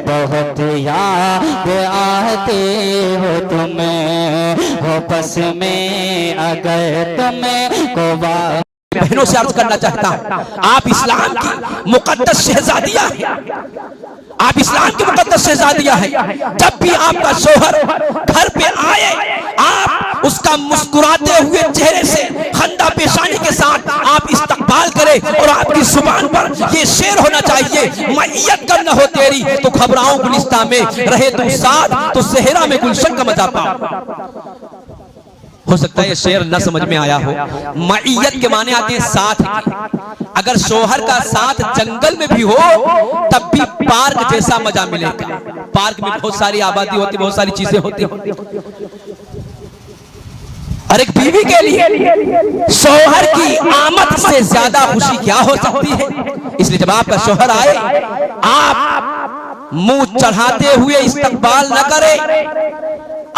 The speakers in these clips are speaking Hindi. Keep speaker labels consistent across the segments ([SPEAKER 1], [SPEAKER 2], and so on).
[SPEAKER 1] बहुत याद आते हो तुम्हें, हो बस में अगर तुम्हें को
[SPEAKER 2] बहनों से अर्ज करना चाहता हूं, आप इस्लाम की मुकद्दस शहजादिया है, आप इस्लाम की मुकद्दस शहजादिया है। जब भी आपका शोहर घर पे आए, आप उसका मुस्कुराते हुए चेहरे से खंदा पेशानी के साथ आप इस्तकबाल करें और आपकी जुबान पर ये शेर होना चाहिए, मैयत कर न हो तेरी तो घबराऊं गुलिस्तां में, रहे तू साथ तो सेहरा में गुलशन का मजा पाओ। हो सकता है ये शेर न समझ में आया हो। मईयत के माने आते हैं साथ की। अगर शोहर का साथ जंगल में भी हो तब भी पार्क जैसा मजा मिलेगा। पार्क में बहुत सारी आबादी होती, बहुत सारी चीजें होती। और एक बीवी के लिए शोहर की आमद से ज्यादा खुशी क्या हो सकती है। इसलिए जब आपका शोहर आए, आप मुंह चढ़ाते हुए इस्तकबाल न करें।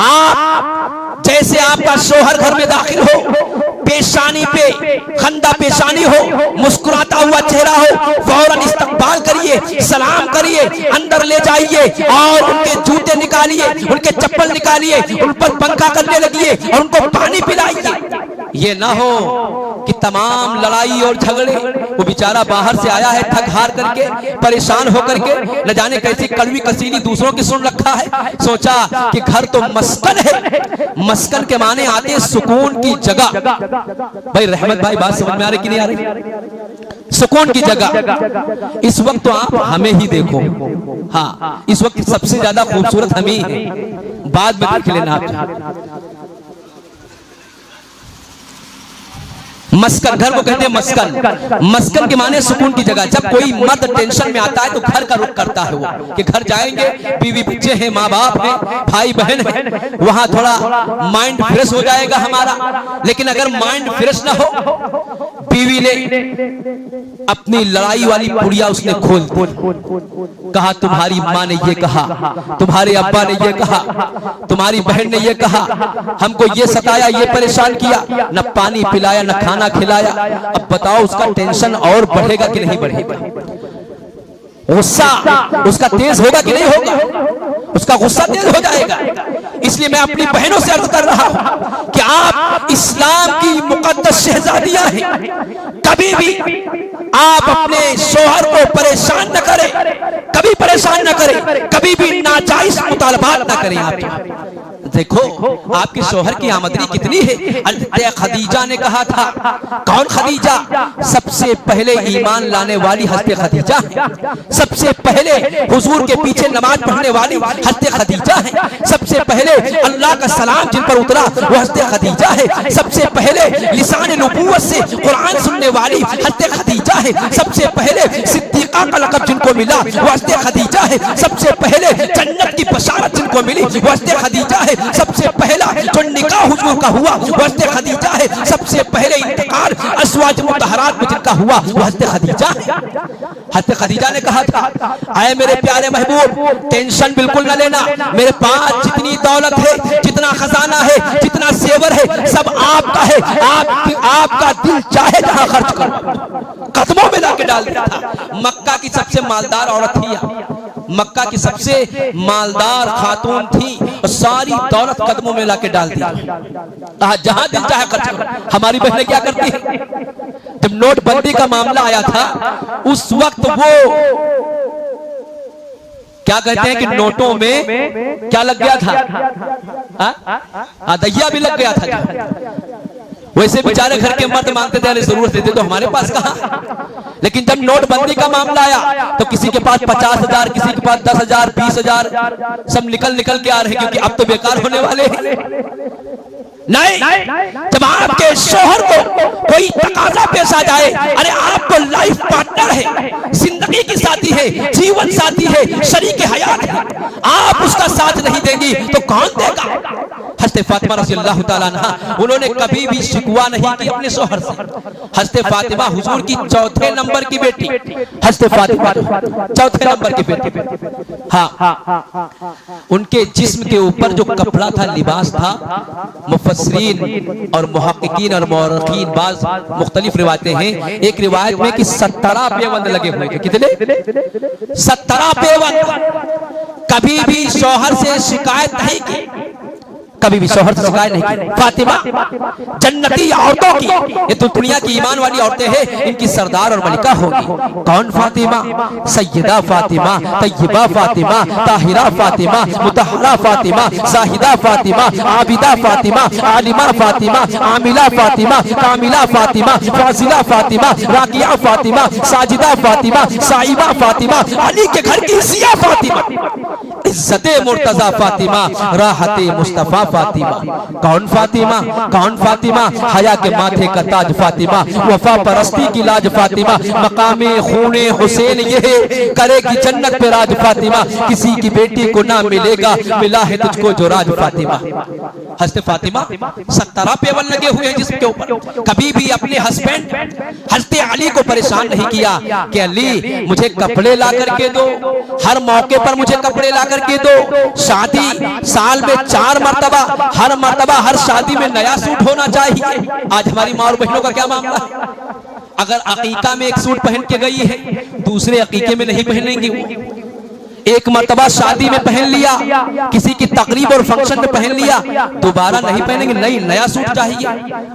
[SPEAKER 2] आप जैसे आपका शोहर घर में दाखिल हो, पेशानी पे खंदा पेशानी हो, मुस्कुराता हुआ चेहरा हो, फौरन इस्तकबाल करिए, सलाम करिए, अंदर ले जाइए और उनके जूते निकालिए, उनके चप्पल निकालिए, उन पर पंखा करने लगिए और उनको पानी पिलाइए। ये ना हो कि तमाम लड़ाई और झगड़े, वो बेचारा बाहर से आया है थक हार करके, परेशान होकर के, न जाने कैसी कड़वी कसीली दूसरों की सुन रखा है। सोचा कि घर तो मस्कन है, मस्कन के माने आते सुकून की जगह। भाई रहमत भाई, बात समझ में आ रही कि नहीं आ रही? सुकून की जगह। इस वक्त तो आप हमें ही देखो, हाँ इस वक्त सबसे ज्यादा खूबसूरत हम ही हैं, बाद में देख लेना आप। मस्कन, घर को कहते हैं मस्कन। मस्कन के माने सुकून की जगह। जब कोई मर्द टेंशन में आता है तो घर का रुख करता है वो, कि घर जाएंगे, बीवी बच्चे हैं, माँ बाप हैं, भाई बहन है, वहां थोड़ा माइंड फ्रेश हो जाएगा हमारा। लेकिन अगर माइंड फ्रेश ना हो, बीवी ने अपनी लड़ाई वाली पुड़िया उसने खोल दी, कहा तुम्हारी माँ ने ये कहा, तुम्हारे अब्बा ने ये कहा, तुम्हारी बहन ने ये कहा, हमको ये सताया, ये परेशान किया, न पानी पिलाया, न खाना खिलाया। अब बताओ उसका टेंशन और बढ़ेगा कि नहीं बढ़ेगा? गुस्सा उसका तेज होगा कि नहीं होगा? उसका गुस्सा तेज हो जाएगा। इसलिए मैं अपनी बहनों से अर्ज कर रहा हूं कि आप इस्लाम की मुकद्दस शहजादियां हैं। कभी भी आप अपने शोहर को परेशान न करें, कभी परेशान न करें, कभी भी नाजायज मुतालबात न करें। आप देखो आपके शोहर की आमदनी कितनी है। हज़रत खदीजा ने कहा था, कौन खदीजा? सबसे पहले ईमान लाने वाली हज़रत खदीजा है। सबसे पहले हुजूर के पीछे नमाज पढ़ने वाली हज़रत खदीजा है। सबसे पहले अल्लाह का सलाम जिन पर उतरा वो हज़रत खदीजा है। सबसे पहले लिसान नबूवत से कुरान सुनने वाली हज़रत खदीजा है। सबसे पहले सिद्दीक़ा का लक़ब जिनको मिला वो हज़रत खदीजा है। सबसे पहले जन्नत की बशारत जिनको मिली वो हज़रत खदीजा है। सबसे पहला जो निकाह हुजूर का हुआ वो हज़रत खदीजा है। सबसे पहले इंतकाल अज़वाज मुतहरात में जिनका हुआ वो हज़रत खदीजा है। हज़रत खदीजा ने कहा था, आए मेरे प्यारे महबूब, टेंशन बिल्कुल न लेना, मेरे पास जितनी दौलत है, जितना खजाना है, जितना सेवर है, सब आपका है। आपका दिल चाहे जहां खर्च करो। कदमों में लाके डाल दिया था। मक्का की सबसे मालदार औरत थी, मक्का की सबसे मालदार खातून थी, और सारी दौलत कदमों में लाके डाल दी। जहां दिल चाहे खर्च करो। हमारी बहनें क्या करती है? जब नोटबंदी का मामला आया था उस वक्त वो क्या कहते हैं कि नोटों में क्या लग गया था? दहिया भी लग गया था। वैसे बेचारे घर के मर्द मांगते थे, जरूरत देते तो हमारे पास कहा। लेकिन जब नोटबंदी का मामला आया तो किसी के पास 50,000, किसी के पास 10,000, 20,000, सब निकल के आ रहे हैं, क्योंकि अब तो बेकार होने वाले हैं। नहीं, जब आपके शोहर को कोई तकाजा पेश आ जाए, अरे आपको लाइफ पार्टनर है, जिंदगी की साथी है, जीवन साथी है, शरीक हयात है, आप उसका साथ नहीं देंगी तो कौन देगा? हज़रत फातिमा रज़ियल्लाहु ताला अन्हा, उन्होंने कभी भी शिकवा नहीं की अपने शोहर से। हज़रत फातिमा हुजूर की चौथे नंबर की बेटी, हज़रत फातिमा चौथे नंबर की बेटी। हाँ, उनके जिस्म के ऊपर जो कपड़ा था, लिबास था, मुफस्सिरीन और मुहक्किकीन और मुअर्रिखीन बाज़ मुख्तलिफ रिवायतें हैं। एक रिवायत में कि 17 पेवंद लगे हुए थे। कितने? 17 पेवंद। कभी भी शौहर से शिकायत नहीं की, कभी भी शौहर से शिकायत नहीं की। फातिमा जन्नती औरतों की, ये तो दुनिया की ईमान वाली औरतें हैं, इनकी सरदार और मलिका होगी। कौन फातिमा? सैयदा फातिमा, तय्यबा फातिमा, ताहिरा फातिमा, मुतहरा फातिमा, जाहिदा फातिमा, आबिदा फातिमा, आलिमा फातिमा, आमिला फातिमा, कामिला फातिमा, फाजिला फातिमा, राकिया फातिमा, साजिदा फातिमा, साइबा फातिमा, अली के घर की सिया फातिमा, इज्जते मुर्तजा फातिमा, राहते मुस्तफा फातिमा। कौन फातिमा? कौन फातिमा? हया के माथे का ताज फातिमा, वफा परस्ती की लाज फातिमा, मकामे खूने हुसैन ये करेगी जन्नत पे राज फातिमा, किसी की बेटी को ना मिलेगा मिला है तुझको जो राज फातिमा। हस्ते फातिमा 17 पेवल लगे हुए हैं जिसके ऊपर। कभी भी अपने हस्बैंड हस्ते अली को परेशान नहीं किया कि अली मुझे कपड़े ला करके दो, हर मौके पर मुझे कपड़े ला करके दो, शादी साल में 4 मरतबा, हर मरतबा हर शादी में नया सूट होना चाहिए। आज हमारी माँ और बहनों का क्या मामला है? अगर अकीका में एक सूट पहन के गई है, दूसरे अकीके में नहीं पहनेंगी। एक मरतबा शादी में पहन लिया, किसी की तकरीब और फंक्शन में पहन लिया, दोबारा नहीं पहनेंगे, नहीं नया सूट चाहिए।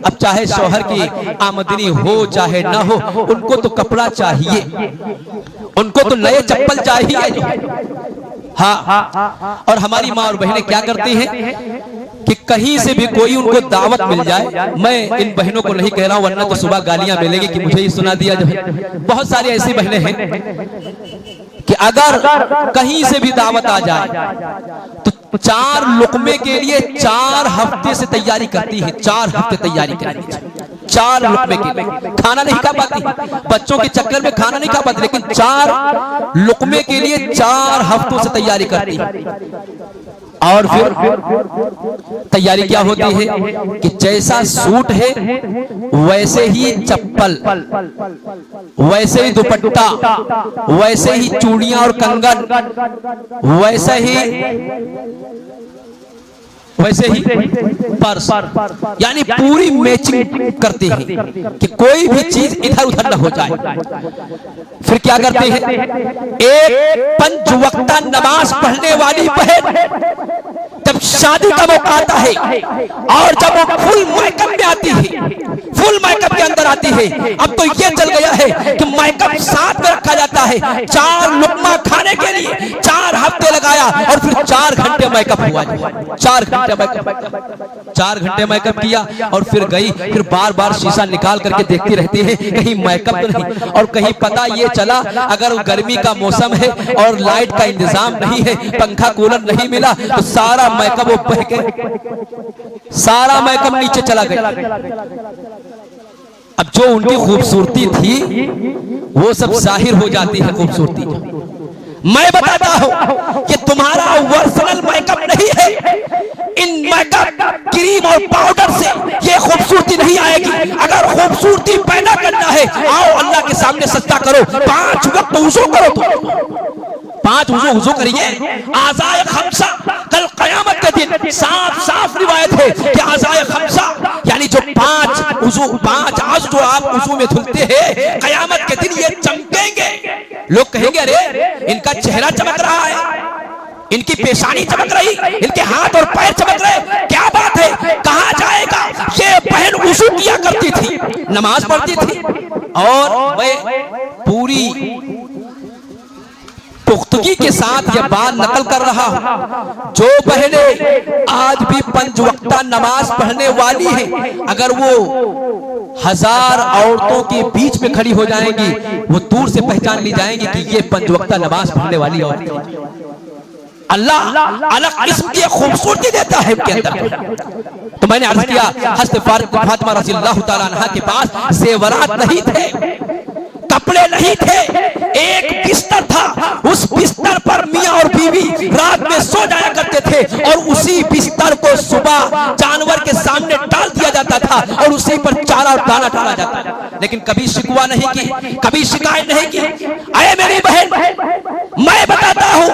[SPEAKER 2] अब चाहे शौहर की आमदनी हो चाहे ना हो, उनको तो कपड़ा चाहिए, उनको तो नए चप्पल चाहिए। हाँ, और हमारी माँ और बहनें क्या करती हैं कि कहीं से भी कोई उनको दावत मिल जाए, मैं इन बहनों को नहीं कह रहा हूं वरना तो सुबह गालियां मिलेंगी कि मुझे ही सुना दिया जाए। बहुत सारी ऐसी बहनें हैं कि अगर कहीं से भी दावत आ जाए तो 4 लुकमे के लिए 4 हफ्ते से तैयारी करती है। 4 हफ्ते तैयारी करती है 4 लुकमे के लिए। खाना नहीं खा पाती, बच्चों के चक्कर में खाना नहीं खा पाती, लेकिन 4 लुकमे के लिए 4 हफ्तों से तैयारी करती है। और फिर तैयारी क्या होती है कि जैसा सूट है वैसे ही चप्पल, वैसे ही दुपट्टा, वैसे ही चूड़ियां और कंगन, वैसे ही पर्स, यानी पूरी मैचिंग करते हैं कि कोई भी चीज इधर उधर न हो जाए। फिर क्या करते हैं? एक 5 वक्ता नमाज पढ़ने वाली बहन जब शादी का मौका आता है और जब वो फुल मेकअप में आती है, फुल मेकअप के अंदर आती है, अब तो ये चल गया है कि मेकअप साथ में रखा जाता है। 4 लुकमा खाने के लिए 4 हफ्ते लगाया और फिर 4 घंटे मेकअप हुआ। 4 घंटे मेकअप किया और फिर गई, फिर बार बार शीशा निकाल करके देखती रहती है कहीं मेकअप तो नहीं। और कहीं पता ये चला अगर गर्मी का मौसम है और लाइट का इंतजाम नहीं है, पंखा कूलर नहीं मिला, तो सारा मेकअप वो बह के सारा मेकअप नीचे चला गया। अब जो उनकी खूबसूरती थी वो सब जाहिर हो जाती है खूबसूरती। मैं बताता हूं कि तुम्हारा वर्सनल मेकअप नहीं है, इन मेकअप क्रीम और पाउडर से ये खूबसूरती नहीं आएगी। अगर खूबसूरती पैदा करना है, आओ अल्लाह के सामने सजदा करो, 5 वक्त वुज़ू करो, तो 5 वुज़ू करिए। आज़ाए खम्सा कल क़यामत के दिन साफ रिवायत है कि आज़ाए खम्सा यानी जो 5 आज जो आप वुज़ू में धुलते हैं, क़यामत के दिन ये चमकेंगे। लोग कहेंगे अरे इनका चेहरा चमक रहा है, इनकी पेशानी चमक रही, इनके हाथ और पैर चमक रहे, क्या बात है, कहां जाएगा? ये बहन वुज़ू किया करती थी, नमाज पढ़ती थी और वह पूरी पुख्तगी के साथ यह बात नकल कर रहा हूं। जो बहनें आज भी 5 वक्ता नमाज पढ़ने वाली हैं, अगर वो 1000 औरतों के बीच में खड़ी हो जाएंगी, वो दूर से पहचान ली जाएंगी कि ये 5 वक्ता नमाज पढ़ने वाली औरत है। अल्लाह अलग किस्म की खूबसूरती देता है उनके अंदर। तो मैंने अर्ज किया हज़रत फातिमा रज़ियल्लाहु ताला अन्हा के पास ज़ेवरात नहीं थे, कपड़े नहीं थे, एक बिस्तर था, उस बिस्तर पर मियां और बीवी रात में सो जाया करते थे और उसी बिस्तर को सुबह जानवर के सामने डाल दिया जाता था और उसी पर चारा और दाना डाला जाता था। लेकिन कभी शिकवा नहीं की, कभी शिकायत नहीं की। अरे मेरी बहन, मैं बताता हूं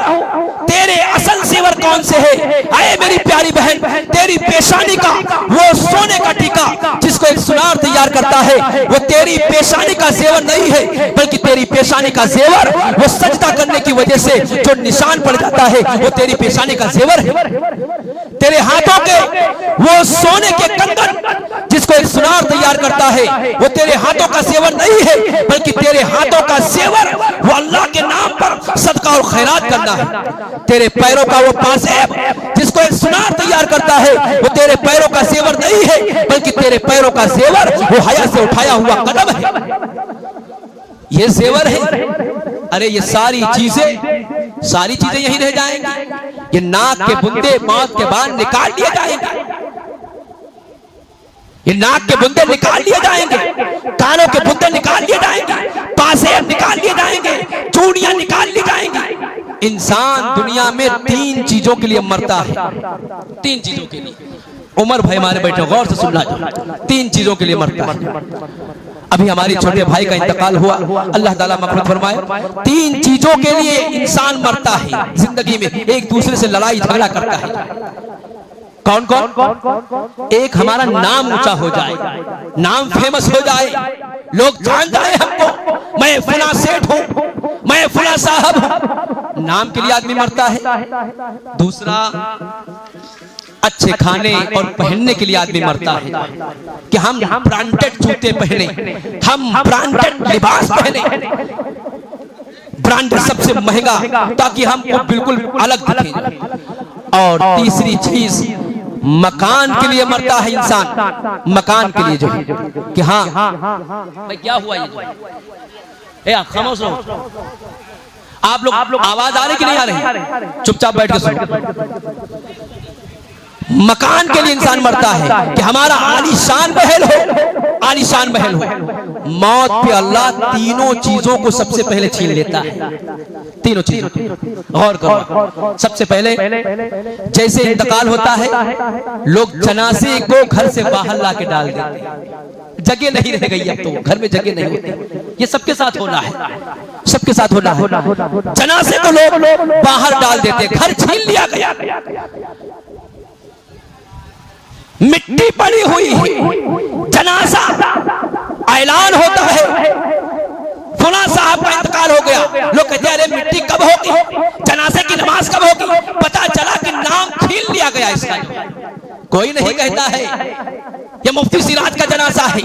[SPEAKER 2] तेरे असल ज़ेवर कौन कौन से है? आए मेरी प्यारी बहन, तेरी पेशानी का वो सोने का टीका जिसको एक सुनार तैयार करता है, वो तेरी पेशानी का जेवर नहीं है, बल्कि तेरी पेशानी का जेवर वो सजदा करने की वजह से जो निशान पड़ जाता है, वो तेरी पेशानी का जेवर है। तेरे हाथों के वो सोने के कंगन जिसको एक सुनार तैयार करता है, वो तेरे हाथों का जेवर नहीं है, बल्कि तेरे हाथों का जेवर वो अल्लाह के नाम पर सदका और खैरात करना है। तेरे पैरों का वो पासेब जिसको एक सुनार तैयार करता है, वो तेरे पैरों का जेवर नहीं है, बल्कि तेरे पैरों का जेवर वो हया से उठाया हुआ कदम है। ये जेवर है। अरे ये सारी चीजें यही रह जाएंगी। ये नाक के बुंदे मौत के बाद निकाल लिए जाएंगे। ये नाक के बुंदे निकाल लिए जाएंगे, कानों के बुंदे निकाल लिए जाएंगे, पासेब निकाल लिए जाएंगे, चूड़ियां निकाल ली जाएंगी। इंसान दुनिया में 3 चीजों के लिए मरता है। 3 चीजों के लिए। उमर भाई हमारे बैठे गौर से सुनना, 3 चीजों के लिए मरता है। अभी हमारी छोटे भाई का इंतकाल हुआ, अल्लाह ताला मग़फ़िरत फरमाए। 3 चीजों के लिए इंसान मरता है जिंदगी में। एक दूसरे से लड़ाई झगड़ा करता है। कौन कौन? एक हमारा नाम ऊंचा हो जाए, नाम फेमस हो जाए, लोग जान जाए हमको, मैं फला सेठ हूं, मैं फला साहब हूं। नाम के लिए आदमी मरता है। दूसरा, अच्छे खाने और पहनने के लिए आदमी मरता है कि हम ब्रांडेड जूते पहने, हम ब्रांडेड लिबास पहने, ब्रांडेड सबसे महंगा, ताकि हम बिल्कुल अलग दिखें। और तीसरी चीज, मकान के लिए मरता है इंसान। मकान के लिए जो है कि हाँ भाई क्या हुआ, ये आप खामोश रहो। आप लोग आवाज आ रही कि नहीं आ रही? चुपचाप बैठ के सुनो। मकान के लिए इंसान मरता है कि हमारा आलीशान महल हो, आलीशान महल हो। मौत पे अल्लाह 3 चीजों को सबसे पहले छीन लेता है। 3 चीजों, गौर करो। सबसे पहले जैसे इंतकाल होता है, लोग जनाजे को घर से बाहर ला के डाल देते हैं। जगह नहीं रह गई, अब तो घर में जगह नहीं होती। ये सबके साथ होना है, सबके साथ होना है। जनाजे को लोग बाहर डाल देते, घर छीन लिया गया। मिट्टी पड़ी हुई है, जनाजा ऐलान होता है, फला साहब का इंतकाल हो गया। लोग कहते हैं अरे मिट्टी कब होगी, जनाजे की नमाज कब होगी? पता चला कि नाम छीन लिया गया इसका। कोई नहीं कहता है ये मुफ्ती सिराज का जनाजा है,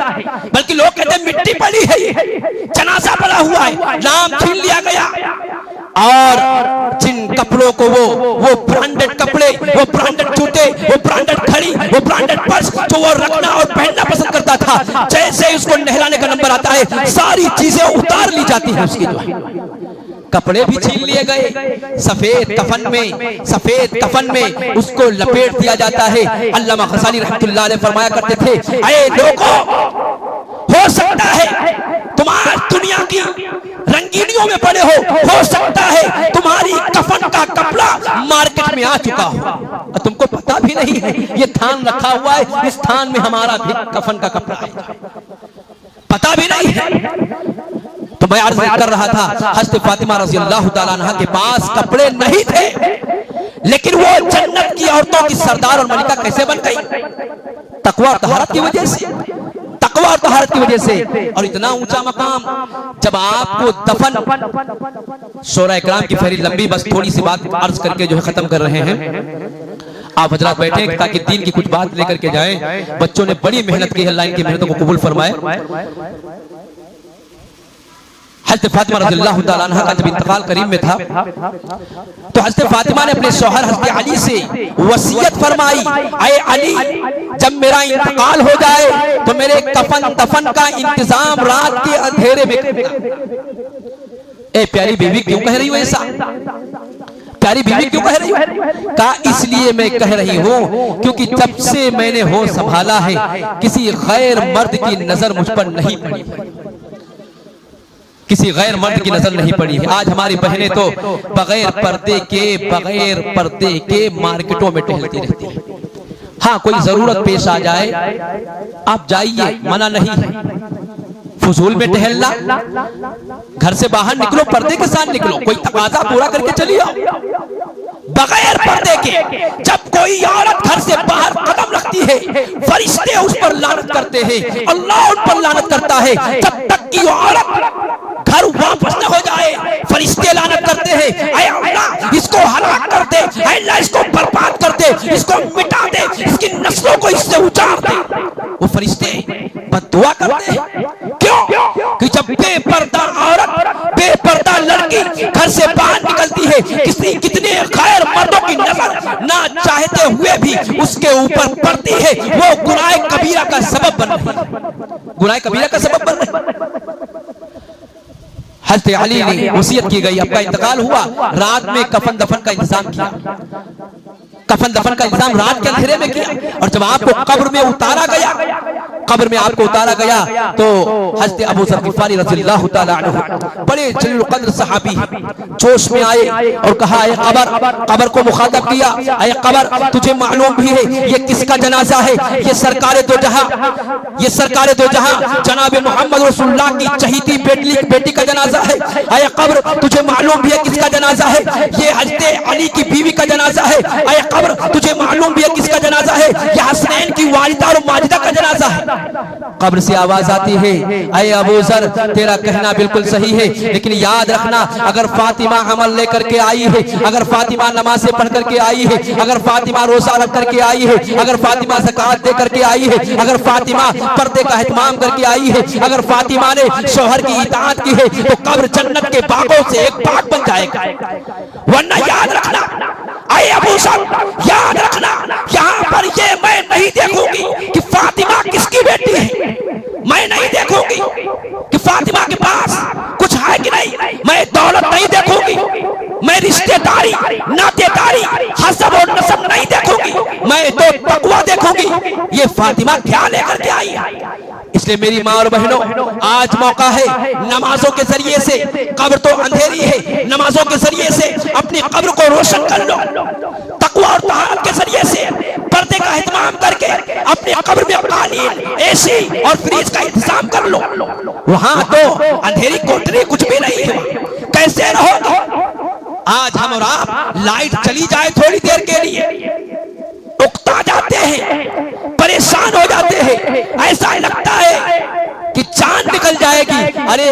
[SPEAKER 2] बल्कि लोग कहते हैं मिट्टी पड़ी है, जनाजा पड़ा हुआ है, नाम छीन लिया गया। और जिन कपड़ों को वो ब्रांडेड कपड़े, वो ब्रांडेड जूते, वो ब्रांडेड घड़ी, वो ब्रांडेड पर्स जो वो रखना और पहनना पसंद करता था, जैसे उसको नहलाने का नंबर आता है, सारी चीजें उतार ली जाती हैं उसकी। कपड़े भी छीन लिए गए, सफेद कफन में उसको लपेट दिया जाता है। अल्लामा गज़ाली रहमतुल्लाह अलैह फरमाया करते थे, अरे लोगों, हो सकता है तुम्हारी दुनिया की रंगीनियों में पड़े हो सकता है तुम्हारी कफन का कपड़ा मार्केट में आ चुका हो और तुमको पता भी नहीं है। ये थान रखा हुआ है, इस थान में हमारा भी कफन का कपड़ा है, पता भी नहीं है। तो मैं अर्ज कर रहा था, हज़रत फातिमा रज़ी अल्लाह ताला अन्हा के पास कपड़े नहीं थे, लेकिन वो जन्नत की औरतों की सरदार और मलिका कैसे बन गई? तकवा और तहारत की वजह से, तकवा और तहारत की वजह से। और इतना ऊंचा मकाम, जब आपको दफन, शोरा इकराम की फेरी लंबी, बस थोड़ी सी बात अर्ज करके जो है खत्म कर रहे हैं। आप हजरात बैठे ताकि दीन की कुछ बात लेकर के जाएं। बच्चों ने बड़ी मेहनत की है, अल्लाह इनकी मेहनतों को कबूल फरमाए। हज़रत फातिमा रज़ियल्लाहु ताला अन्हा का जब इंतकाल करीब में था, तो हज़रत फातिमा ने अपने शौहर हज़रत अली से वसीयत फरमाई, ऐ अली, जब मेरा इंतकाल हो जाए तो मेरे कफन दफन का इंतजाम रात के अंधेरे में करना। ए प्यारी बीवी क्यों कह रही हो ऐसा? प्यारी बीवी क्यों कह रही हो? कहा इसलिए मैं कह रही हूँ क्योंकि जब से मैंने होश संभाला है, किसी गैर मर्द की नजर मुझ पर नहीं पड़ी, किसी गैर मर्द की नजर नहीं पड़ी है। आज हमारी बहनें तो बगैर पर्दे के मार्केटों में टहलती रहती हैं। हाँ, कोई जरूरत पेश आ जाए आप जाइए, मना नहीं है। फजूल में टहलना, घर से बाहर निकलो पर्दे के साथ निकलो, कोई तकाजा पूरा करके चलिए आओ। बगैर पर्दे देखे, जब कोई औरत घर से बाहर कदम रखती है फरिश्ते उस पर लानत करते हैं, अल्लाह उन पर लानत करता है। जब तक कि औरत घर वापस न हो जाए फरिश्ते लानत करते हैं, ऐ अल्लाह इसको हलाक कर दे, ऐ अल्लाह इसको बर्बाद कर दे, इसको मिटा दे, इसकी नस्लों को इससे उजाड़ दे। वो फरिश्ते बद्दुआ करते हैं। क्यों? कि जब बेपर्दा औरत, बेपर्दा लड़की घर से बाहर निकलती है, किसी कितने खैर मर्दों की नजर ना चाहते हुए भी उसके ऊपर पड़ती है, वो गुनाह कबीरा का सबब बन रही है, गुनाह कबीरा का सबब बन रही है। हज़रत अली ने वसीयत की गई, आपका इंतकाल हुआ, रात में कफन दफन का इंतजाम किया, कफन दफन का इंतजाम रात के अंधेरे में किया। और जब आपको कब्र में उतारा गया, कब्र में आपको उतारा गया तो हज़रत अबू ज़र ग़िफ़ारी रज़ियल्लाहु ताला अन्हु बड़े जलील क़द्र सहाबी जोश में आए और कहा, ऐ कब्र, कब्र को मुखातब किया, ऐ कब्र तुझे मालूम भी है ये किसका जनाजा है? ये सरकारे दो जहां, ये सरकारे दो जहां जनाब मोहम्मद रसूलुल्लाह की चहीती बेटी का जनाजा है। ऐ कब्र तुझे मालूम भी है किसका जनाजा है? ये हज़रत अली की बीवी का जनाजा है। ऐ कब्र तुझे मालूम भी है किसका जनाजा है? ये हसनैन की वालिदा और माजिदा का जनाजा है। कब्र से आवाज आती है, ऐ अबू ज़र तेरा कहना बिल्कुल सही है, लेकिन याद रखना अगर फातिमा अमल लेकर के आई है, अगर फातिमा नमाज़ें पढ़ करके आई है, अगर फातिमा रोजा रख करके आई है, अगर फातिमा ज़कात दे करके आई है, अगर फातिमा पर्दे का एहतमाम करके आई है, अगर फातिमा ने शौहर की इताअत की है, तो कब्र जन्नत के बागों से एक बाग बन जाएगा। वरना याद रखना, ऐ अबू ज़र याद रखना, यहाँ पर ये मैं नहीं देखूंगी कि फातिमा किसकी बेटी है, मैं नहीं देखूंगी कि फातिमा के पास कुछ है कि नहीं, मैं दौलत नहीं देखूंगी, मैं रिश्तेदारी नातेदारी हसब और नसब नहीं देखूंगी, मैं तो तकवा देखूंगी ये फातिमा क्या लेकर के आई है। इसलिए मेरी माँ और बहनों, आज मौका है नमाजों के जरिए से, कब्र तो अंधेरी है, नमाजों के जरिए से अपनी कब्र को रोशन कर लो, तकवा और तहारत के जरिए से पर्दे का एहतमाम करके अपने कब्र में कालीन, एसी और फ्रिज का इंतजाम कर लो। वहां तो अंधेरी कोठरी कुछ भी नहीं है, कैसे रहोगे? आज हम और आप लाइट चली जाए थोड़ी देर के लिए उकता जाते हैं, परेशान हो जाते हैं, ऐसा लगता है कि जान निकल जाएगी। अरे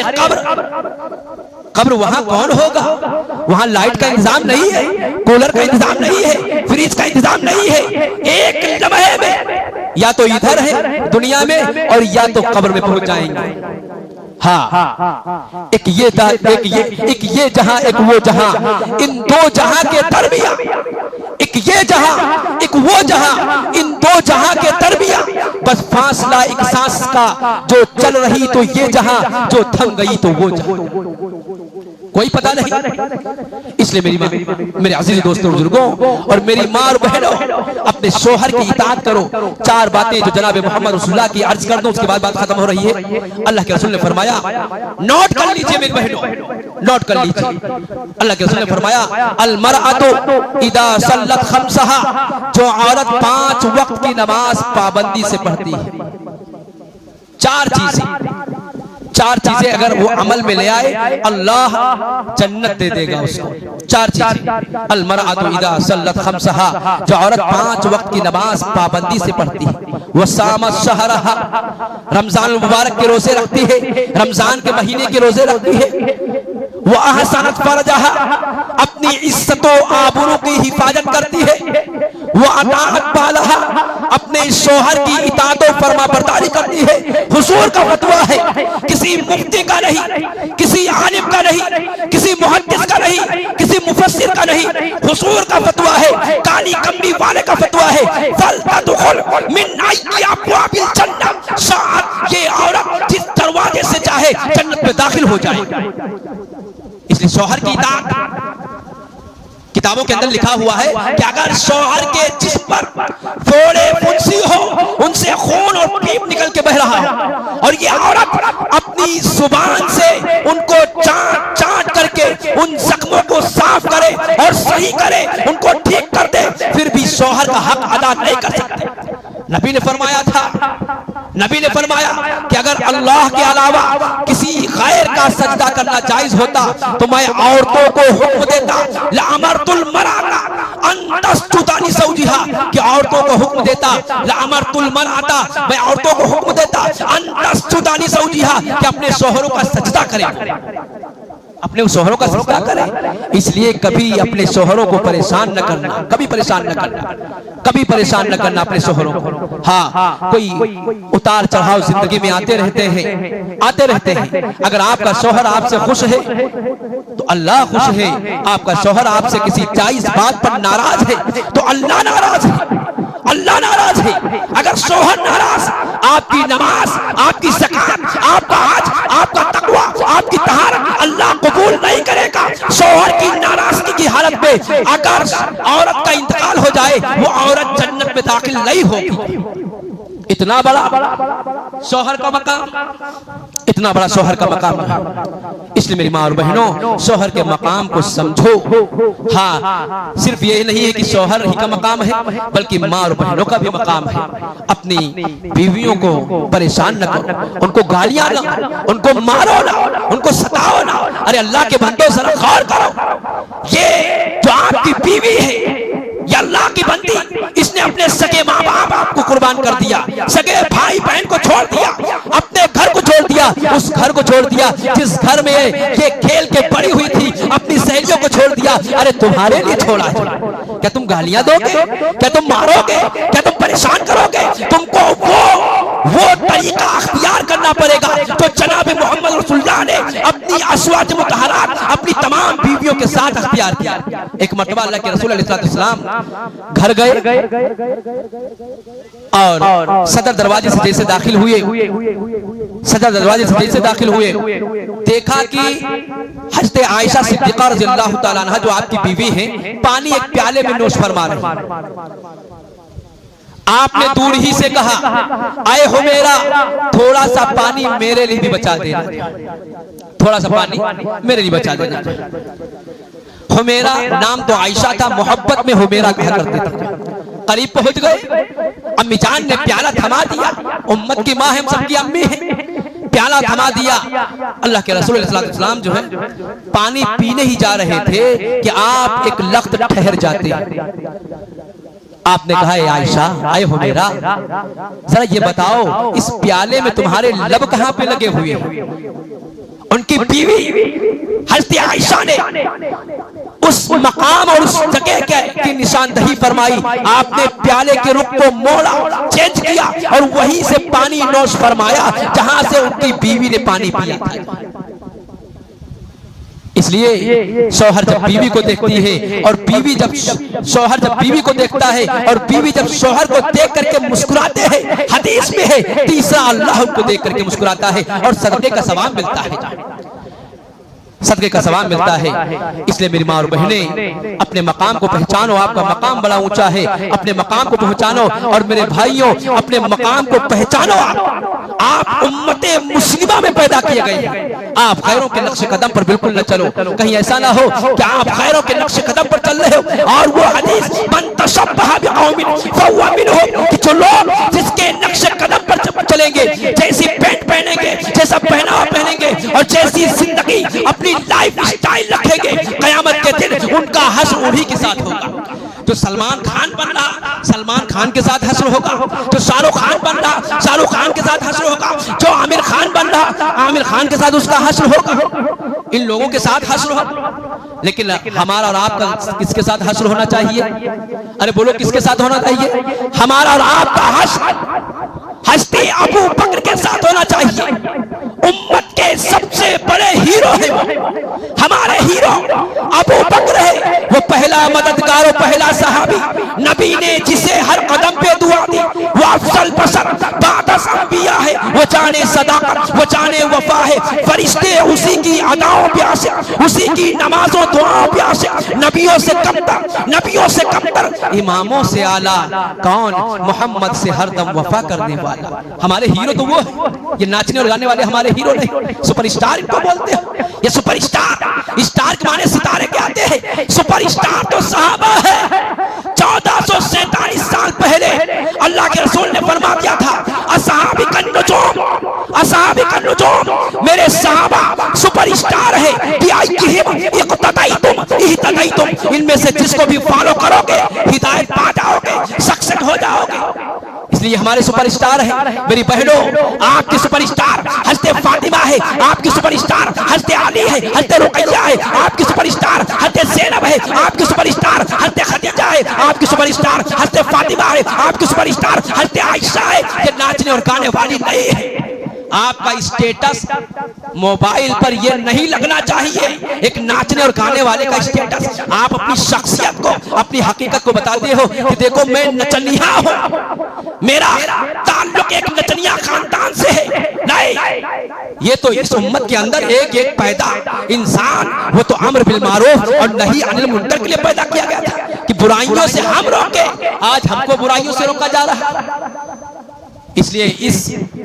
[SPEAKER 2] कब्र वहां कौन होगा? वहां लाइट का इंतजाम नहीं है, कूलर का इंतजाम नहीं है, फ्रिज का इंतजाम नहीं है। एक लम्हे में या तो इधर है दुनिया में और या तो कब्र में पहुंच जाएंगे। हाँ, एक ये जहां एक वो जहां, इन दो जहां के दरमियां, एक ये जहां एक वो जहां, इन दो जहां के दरमियां बस फासला एक सांस का, जो चल रही तो ये जहां, जो थम गई तो वो जहां, कोई पता नहीं। इसलिए मेरी माँ, मेरे अजीज दोस्तों बुजुर्गों और मेरी माँ और बहनों, अपने शोहर की इताअत करो। चार बातें जो जनाब मोहम्मद रसूलुल्लाह की अर्ज कर दो, उसके बाद बात खत्म हो रही है। अल्लाह के रसूल ने फरमाया, नोट कर लीजिए मेरी बहनों, नोट कर लीजिए। अल्लाह के रसूल ने फरमाया, अल मरअतु इदा सल्लत खम्सहा, जो औरत 5 वक्त की नमाज पाबंदी से पढ़ती है, चार चीजें अगर वो अमल में ले आए, अल्लाह जन्नत दे देगा उसको। 4 चीजें, अल मरअतु इदा सल्लत खम्सहा, जो औरत 5 वक्त की नमाज पाबंदी से पढ़ती है, वह सामत शहरहा, रमजान मुबारक के रोजे रखती है, रमजान के महीने के रोजे रखती है, वह अहसनत फरजहा, अपनी इज्जतों आबरू की हिफाजत करती है, वह अताअत बालहा, अपने शौहर की इताअत और फरमाबरदारी करती है। हुजूर का फतवा है, किसी मुफ्ती का नहीं, किसी आलिम का नहीं, किसी मुहद्दिस का नहीं, किसी मुफस्सिर का नहीं, हुजूर का फतवा है, काली कमली वाले का फतवा है, फलतदखुल मिन अय्यि अब्वाबिल जन्नह, शायद ये औरत जिस दरवाजे से चाहे जन्नत में दाखिल हो जाए। इसलिए शौहर की इताअत, किताबों के अंदर लिखा हुआ है कि अगर शौहर के जिस्म पर फोड़े फुंसी हो, उनसे खून और पीप निकल के बह रहा हो, और ये औरत अपनी जुबान से उनको चाट करके उन जख्मों को साफ करे और सही करे, उनको ठीक कर दे, फिर भी शौहर का हक अदा नहीं कर सकते। नबी ने फरमाया था, नबी ने फरमाया कि अगर अल्लाह के अलावा किसी गैर का सजदा करना जायज होता तो मैं औरतों को हुक्म देता, लअमरतुल मरअता अन अंतस्तुदानी सौजिहा, कि औरतों को हुक्म देता, लामरतुल मरअता, मैं औरतों को हुक्म देता अंतस्तुदानी सौजिहा, कि अपने शौहरों का सजदा करें, अपने शौहरों का सजदा करें। इसलिए कभी अपने शौहरों को परेशान न करना, कभी परेशान न करना, कभी परेशान न करना अपने शौहरों को। हाँ, कोई उतार चढ़ाव जिंदगी में आते रहते हैं, आते रहते हैं। अगर आपका शौहर आपसे खुश है तो अल्लाह खुश है, आपका शौहर आपसे किसी जायज बात पर नाराज है तो अल्लाह नाराज है, अल्लाह नाराज है। अगर शौहर नाराज, आपकी नमाज, आपकी ज़कात, आपका हज, आपका तकवा, आपकी तहारत अल्लाह कबूल नहीं करेगा। शौहर की नाराजगी की हालत में अगर औरत का इंतकाल हो जाए, वो औरत जन्नत में दाखिल नहीं होगी। इतना बड़ा शौहर का मकाम, इतना बड़ा शौहर का मकाम है। इसलिए मेरी माँ और बहनों, शौहर के मकाम को समझो। हाँ, सिर्फ ये नहीं है कि शौहर ही का मकाम है, बल्कि माँ और बहनों का भी मकाम है। अपनी बीवियों को परेशान न करो, उनको गालियां ना, उनको मारो ना, उनको सताओ ना। अरे अल्लाह के बंदो जरा गौर करो, ये जो आपकी बीवी है, ये अल्लाह की बंदी, इसने अपने सगे माँ बाप को कुर्बान कर दिया, सगे भाई बहन को छोड़ दिया, अपने घर को छोड़ दिया, उस घर को छोड़ दिया जिस घर में ये खेल के बड़ी हुई थी, अपनी सहेलियों को छोड़ दिया। अरे तुम्हारे लिए छोड़ा है, क्या तुम गालियां दोगे, क्या तुम मारोगे, क्या तुम परेशान करोगे? तुमको वो तरीका अख्तियार करना पड़ेगा तो जनाब मोहम्मद रसूलुल्लाह ने अपनी अज़वाज मुतहहरात, अपनी तमाम बीवियों के साथ अख्तियार किया। एक मरतबा अल्लाह के रसूल अलैहिस्सलाम घर गए और सदर दरवाजे से जैसे दाखिल हुए, सदर दरवाजे से जैसे दाखिल हुए, देखा कि हज़रत आयशा सिद्दीक़ा रज़ियल्लाहु ताला अन्हा, जो आपकी बीवी हैं, पानी एक प्याले में नोश फरमा रही। आपने दूर ही से कहा, आए हो मेरा, थोड़ा सा पानी मेरे लिए भी बचा देना, थोड़ा सा पानी मेरे लिए बचा देना। हुमेरा नाम तो आयशा था, मोहब्बत में हुमेरा कहा करते थे। करीब पहुंच गए, अम्मी जान ने प्याला थमा दिया, उम्मत की माँ है, सबकी अम्मी है, प्याला थमा दिया। अल्लाह के रसूल सल्लल्लाहु अलैहि वसल्लम जो है पानी पीने ही जा रहे थे कि आप एक लख्त ठहर जाते। आपने कहा, आयशा, आए हो मेरा, जरा ये बताओ इस प्याले में तुम्हारे लब कहां पे लगे हुए हैं? उनकी बीवी हज़रत आयशा ने उस मकाम और उस जगह की निशानदही फरमाई। आपने प्याले के रुख को मोड़ा, चेंज किया और वहीं से पानी नोश फरमाया जहां से उनकी बीवी ने पानी पिया था। इसलिए शौहर जब बीवी को देखती है और बीवी जब शौहर जब बीवी को देखता है और बीवी जब शौहर को देख करके मुस्कुराते हैं, हदीस में है तीसरा अल्लाह उनको देख करके मुस्कुराता है और सदक़े का सवाब मिलता है, सदक़े का सवाब मिलता है। इसलिए मेरी माँ और बहनें, अपने मकाम को पहचानो, आपका मकाम बड़ा ऊंचा है, अपने मकाम को पहचानो। और मेरे भाइयों, अपने मकाम को पहचानो। आप उम्मते मुस्लिमा में पैदा किए गए हैं, आप खैरों के नक्शे कदम पर बिल्कुल न चलो। कहीं ऐसा ना हो कि आप खैरों के नक्शे कदम पर चल रहे हो और वो हदीस मन तशब्बह बिक़ौमिन फहुवा मिनहुम, कि जो लोग जिसके नक्शे कदम पर चलेंगे, जैसी पैंट पहनेंगे, जैसा पहनावा पहनेंगे और जैसी जिंदगी अपनी लाइफ स्टाइल रखेंगे, कयामत के दिन उनका हश्र उन्हीं के साथ होगा। जो सलमान खान बन रहा, सलमान खान के साथ हश्र होगा। जो शाहरुख खान बन रहा, शाहरुख खान के साथ हश्र होगा। जो आमिर खान बन रहा, आमिर खान के साथ उसका हश्र होगा। इन लोगों के साथ हश्र होगा। लेकिन हमारा और आपका किसके साथ हश्र होना चाहिए? अरे बोलो, किसके साथ होना चाहिए? हमारा और आपका हश्र हज़रत अबू बकर के साथ होना चाहिए। उम्मत के सबसे बड़े हीरो है वो, हमारे हीरो अबू बकर है। वो पहला मददगार और पहला सहाबी, नबी ने जिसे हर कदम पे दुआ दी, वो अफजल बशर बादस अंबिया है। वो जाने सदाकत, वो जाने वफा है। फरिश्ते उसी की अदाओं पे आशिक, उसी की नमाजों दुआओं पे आशिक। नबियों से कमतर, नबियों से कमतर, इमामों से आला कौन? मोहम्मद से हरदम वफा करने वाला। हमारे हीरो तो वो है, ये नाचने और गाने वाले हमारे हीरो नहीं। सुपरस्टार इनको बोलते हैं। ये सुपरस्टार, स्टार के माने सितारे के आते हैं। सुपरस्टार तो सहाबा है। 1447 साल पहले अल्लाह के रसूल ने फरमा दिया था, असहाबी का नुजूम, असहाबी का नुजूम, मेरे सहाबा सुपरस्टार है। इक़्तदाई तुम इहतदैतुम, इनमें से जिसको भी फॉलो करोगे हिदायत पा जाओगे, सक्सेस हो जाओगे। इसलिए हमारे सुपरस्टार है मेरी बहनों, आपकी सुपरस्टार हज़रत फातिमा है, आपकी सुपरस्टार हज़रत अली है, हज़रत रुकैया है, आपकी सुपरस्टार हज़रत ज़ैनब है, आपकी सुपरस्टार हज़रत खदीजा है, आपकी सुपरस्टार हज़रत फातिमा है, आपकी सुपरस्टार हज़रत आयशा है। ये नाचने और गाने वाली नहीं है। आपका स्टेटस मोबाइल पर ये नहीं लगना चाहिए एक नाचने और गाने वाले का स्टेटस। आप अपनी शख्सियत को, अपनी हकीकत को बताते हो कि देखो मैं नचनिया हूं, मेरा ताल्लुक एक नचनिया खानदान से है। नहीं, ये तो इस उम्मत के अंदर एक एक पैदा इंसान, वो तो अम्र बिल मारूफ और नही अनिल मुनकर के लिए पैदा किया गया था कि बुराइयों से हम रोके। आज हमको बुराइयों से रोका जा रहा है। इसलिए इस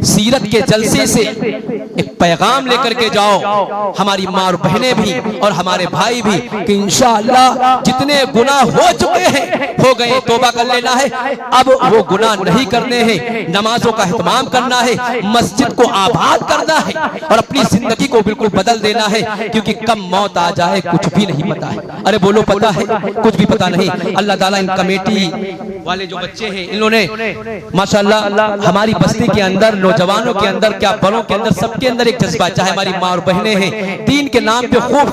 [SPEAKER 2] सीरत के जलसे से एक पैगाम लेकर के जाओ हमारी माँ और बहनें भी और हमारे भाई भी कि इंशाअल्लाह जितने गुनाह हो चुके हैं हो गए, तौबा कर लेना है, अब वो गुनाह नहीं करने हैं। नमाजों का एहतमाम करना है, मस्जिद को आबाद करना है और अपनी जिंदगी को बिल्कुल बदल देना है, क्योंकि कब मौत आ जाए कुछ भी नहीं पता है। अरे बोलो पता है? कुछ भी पता नहीं। अल्लाह ताला इन कमेटी वाले जो बच्चे हैं इन्होंने माशाअल्लाह हमारी बस्ती के अंदर, नौजवानों के अंदर, क्या बड़ों के अंदर, सबके अंदर एक जज्बा, चाहे हमारी माँ और बहनें हैं, दीन के नाम पे खूब